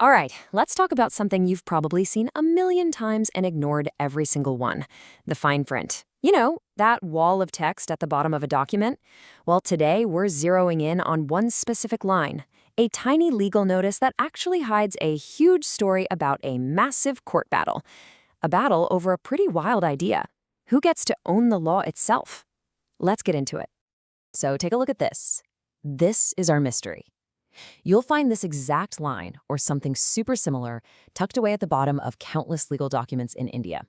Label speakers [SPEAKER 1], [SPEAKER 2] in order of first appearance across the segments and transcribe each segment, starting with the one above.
[SPEAKER 1] All right, let's talk about something you've probably seen a million times and ignored every single one: the fine print. You know, that wall of text at the bottom of a document? Well, today we're zeroing in on one specific line, a tiny legal notice that actually hides a huge story about a massive court battle. A battle over a pretty wild idea. Who gets to own the law itself? Let's get into it. So take a look at this. This is our mystery. You'll find this exact line, or something super similar, tucked away at the bottom of countless legal documents in India.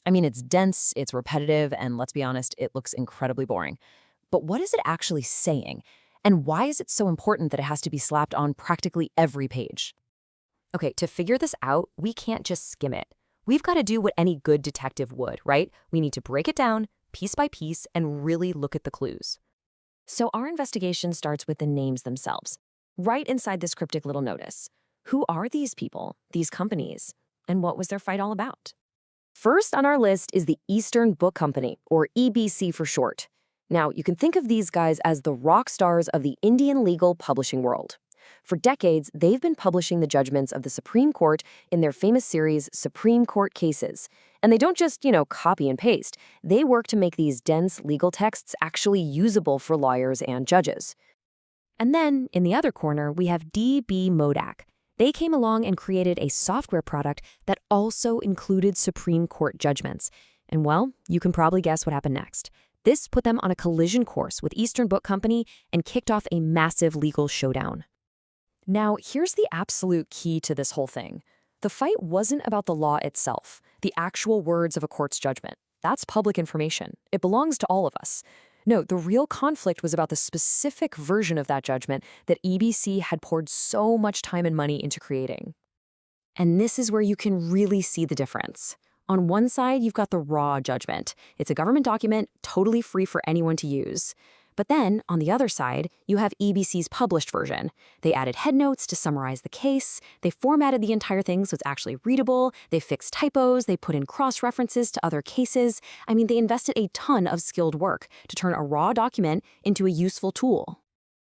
[SPEAKER 1] I mean, it's dense, it's repetitive, and let's be honest, it looks incredibly boring. But what is it actually saying? And why is it so important that it has to be slapped on practically every page? Okay, to figure this out, we can't just skim it. We've got to do what any good detective would, right? We need to break it down, piece by piece, and really look at the clues. So our investigation starts with the names themselves. Right inside this cryptic little notice. Who are these people, these companies, and what was their fight all about? First on our list is the Eastern Book Company, or EBC for short. Now, you can think of these guys as the rock stars of the Indian legal publishing world. For decades, they've been publishing the judgments of the Supreme Court in their famous series, Supreme Court Cases. And they don't just, copy and paste. They work to make these dense legal texts actually usable for lawyers and judges. And then, in the other corner, we have D.B. Modak. They came along and created a software product that also included Supreme Court judgments. And well, you can probably guess what happened next. This put them on a collision course with Eastern Book Company and kicked off a massive legal showdown. Now, here's the absolute key to this whole thing. The fight wasn't about the law itself, the actual words of a court's judgment. That's public information. It belongs to all of us. No, the real conflict was about the specific version of that judgment that EBC had poured so much time and money into creating. And this is where you can really see the difference. On one side, you've got the raw judgment. It's a government document, totally free for anyone to use. But then, on the other side, you have EBC's published version. They added headnotes to summarize the case, they formatted the entire thing so it's actually readable, they fixed typos, they put in cross-references to other cases. I mean, they invested a ton of skilled work to turn a raw document into a useful tool.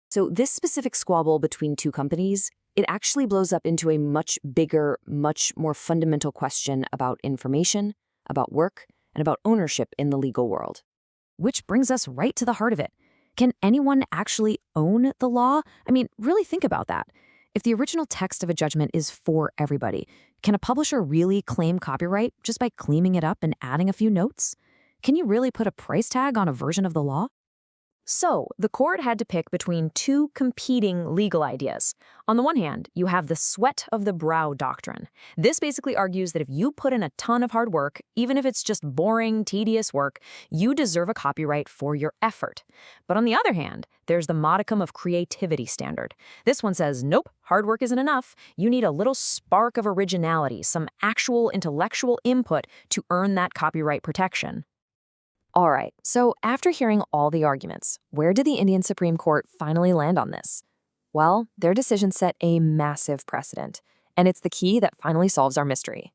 [SPEAKER 1] So this specific squabble between two companies, it actually blows up into a much bigger, much more fundamental question about information, about work, and about ownership in the legal world. Which brings us right to the heart of it. Can anyone actually own the law? I mean, really think about that. If the original text of a judgment is for everybody, can a publisher really claim copyright just by cleaning it up and adding a few notes? Can you really put a price tag on a version of the law? So, the court had to pick between two competing legal ideas. On the one hand, you have the sweat of the brow doctrine. This basically argues that if you put in a ton of hard work, even if it's just boring, tedious work, you deserve a copyright for your effort. But on the other hand, there's the modicum of creativity standard. This one says, nope, hard work isn't enough. You need a little spark of originality, some actual intellectual input to earn that copyright protection. All right, so after hearing all the arguments, where did the Indian Supreme Court finally land on this? Well, their decision set a massive precedent, and it's the key that finally solves our mystery.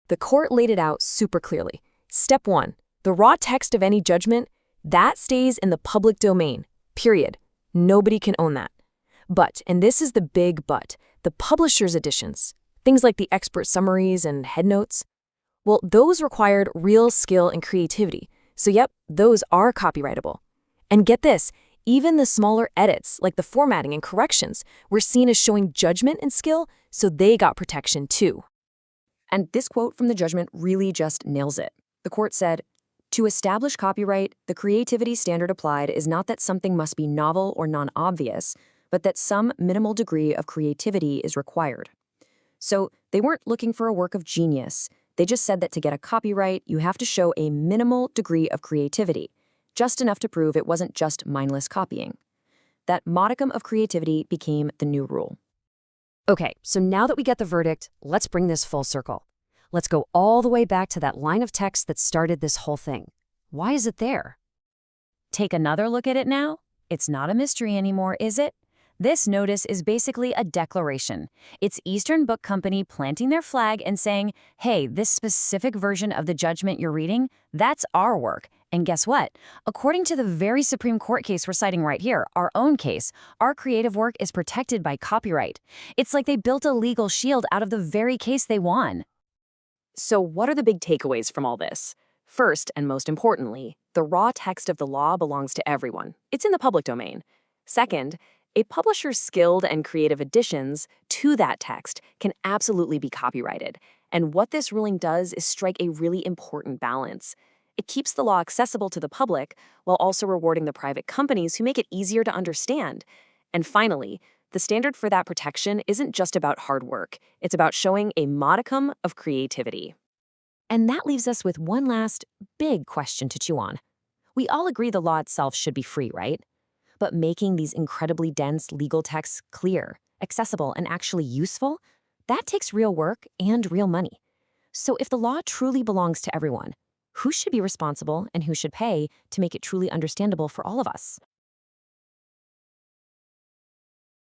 [SPEAKER 1] The court laid it out super clearly. Step 1, the raw text of any judgment, that stays in the public domain, period. Nobody can own that. But, and this is the big but, the publisher's editions, things like the expert summaries and headnotes, well, those required real skill and creativity. So yep, those are copyrightable. And get this, even the smaller edits, like the formatting and corrections, were seen as showing judgment and skill, so they got protection too. And this quote from the judgment really just nails it. The court said, "To establish copyright, the creativity standard applied is not that something must be novel or non-obvious, but that some minimal degree of creativity is required." So they weren't looking for a work of genius. They just said that to get a copyright, you have to show a minimal degree of creativity, just enough to prove it wasn't just mindless copying. That modicum of creativity became the new rule. Okay, so now that we get the verdict, let's bring this full circle. Let's go all the way back to that line of text that started this whole thing. Why is it there? Take another look at it now. It's not a mystery anymore, is it? This notice is basically a declaration. It's Eastern Book Company planting their flag and saying, hey, this specific version of the judgment you're reading, that's our work, And guess what? According to the very Supreme Court case we're citing right here, our own case, our creative work is protected by copyright. It's like they built a legal shield out of the very case they won. So what are the big takeaways from all this? First, and most importantly, the raw text of the law belongs to everyone. It's in the public domain. Second, a publisher's skilled and creative additions to that text can absolutely be copyrighted. And what this ruling does is strike a really important balance. It keeps the law accessible to the public while also rewarding the private companies who make it easier to understand. And finally, the standard for that protection isn't just about hard work. It's about showing a modicum of creativity. And that leaves us with one last big question to chew on. We all agree the law itself should be free, right? But making these incredibly dense legal texts clear, accessible, and actually useful, that takes real work and real money. So if the law truly belongs to everyone, who should be responsible and who should pay to make it truly understandable for all of us?